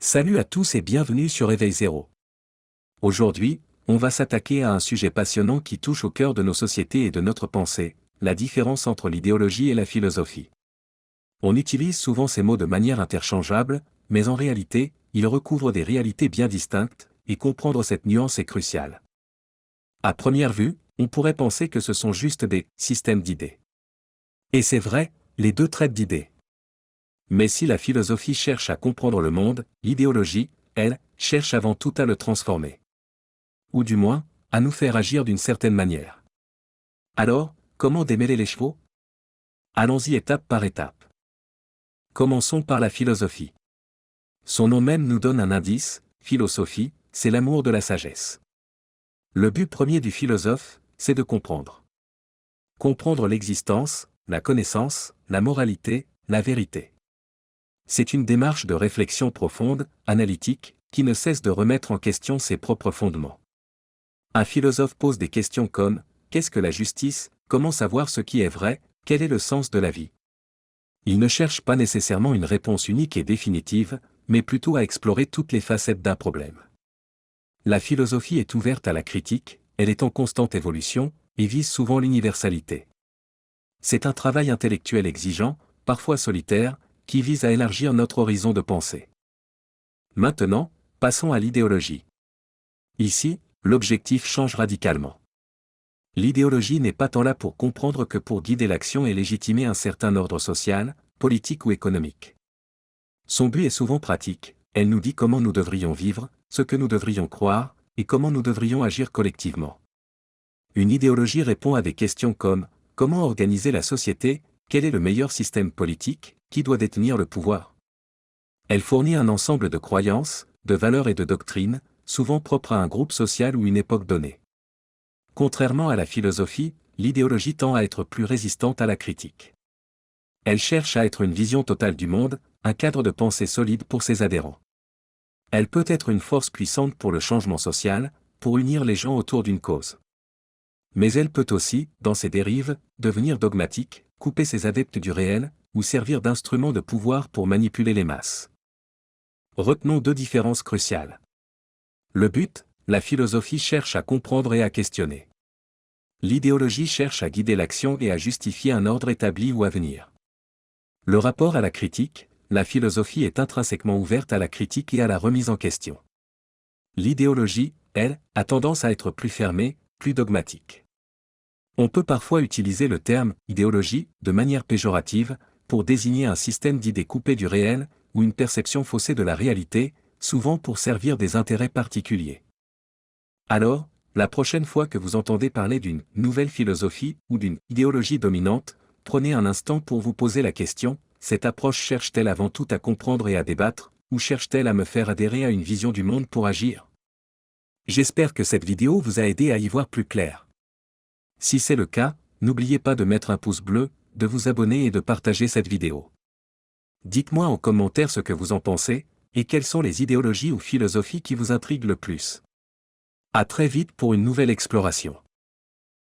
Salut à tous et bienvenue sur Éveil Zéro. Aujourd'hui, on va s'attaquer à un sujet passionnant qui touche au cœur de nos sociétés et de notre pensée, la différence entre l'idéologie et la philosophie. On utilise souvent ces mots de manière interchangeable, mais en réalité, ils recouvrent des réalités bien distinctes, et comprendre cette nuance est crucial. À première vue, on pourrait penser que ce sont juste des systèmes d'idées. Et c'est vrai, les deux traitent d'idées. Mais si la philosophie cherche à comprendre le monde, l'idéologie, elle, cherche avant tout à le transformer. Ou du moins, à nous faire agir d'une certaine manière. Alors, comment démêler les chevaux? Allons-y étape par étape. Commençons par la philosophie. Son nom même nous donne un indice, philosophie, c'est l'amour de la sagesse. Le but premier du philosophe, c'est de comprendre. Comprendre l'existence, la connaissance, la moralité, la vérité. C'est une démarche de réflexion profonde, analytique, qui ne cesse de remettre en question ses propres fondements. Un philosophe pose des questions comme « Qu'est-ce que la justice? Comment savoir ce qui est vrai? Quel est le sens de la vie ?» Il ne cherche pas nécessairement une réponse unique et définitive, mais plutôt à explorer toutes les facettes d'un problème. La philosophie est ouverte à la critique, elle est en constante évolution, et vise souvent l'universalité. C'est un travail intellectuel exigeant, parfois solitaire, qui vise à élargir notre horizon de pensée. Maintenant, passons à l'idéologie. Ici, l'objectif change radicalement. L'idéologie n'est pas tant là pour comprendre que pour guider l'action et légitimer un certain ordre social, politique ou économique. Son but est souvent pratique, elle nous dit comment nous devrions vivre, ce que nous devrions croire, et comment nous devrions agir collectivement. Une idéologie répond à des questions comme « Comment organiser la société? Quel est le meilleur système politique? Qui doit détenir le pouvoir ?» Elle fournit un ensemble de croyances, de valeurs et de doctrines, souvent propres à un groupe social ou une époque donnée. Contrairement à la philosophie, l'idéologie tend à être plus résistante à la critique. Elle cherche à être une vision totale du monde, un cadre de pensée solide pour ses adhérents. Elle peut être une force puissante pour le changement social, pour unir les gens autour d'une cause. Mais elle peut aussi, dans ses dérives, devenir dogmatique, couper ses adeptes du réel, ou servir d'instrument de pouvoir pour manipuler les masses. Retenons deux différences cruciales. Le but, la philosophie cherche à comprendre et à questionner. L'idéologie cherche à guider l'action et à justifier un ordre établi ou à venir. Le rapport à la critique, la philosophie est intrinsèquement ouverte à la critique et à la remise en question. L'idéologie, elle, a tendance à être plus fermée, plus dogmatique. On peut parfois utiliser le terme « idéologie » de manière péjorative, pour désigner un système d'idées coupé du réel, ou une perception faussée de la réalité, souvent pour servir des intérêts particuliers. Alors, la prochaine fois que vous entendez parler d'une « nouvelle philosophie » ou d'une « idéologie dominante », prenez un instant pour vous poser la question, cette approche cherche-t-elle avant tout à comprendre et à débattre, ou cherche-t-elle à me faire adhérer à une vision du monde pour agir? J'espère que cette vidéo vous a aidé à y voir plus clair. Si c'est le cas, n'oubliez pas de mettre un pouce bleu, de vous abonner et de partager cette vidéo. Dites-moi en commentaire ce que vous en pensez, et quelles sont les idéologies ou philosophies qui vous intriguent le plus. À très vite pour une nouvelle exploration.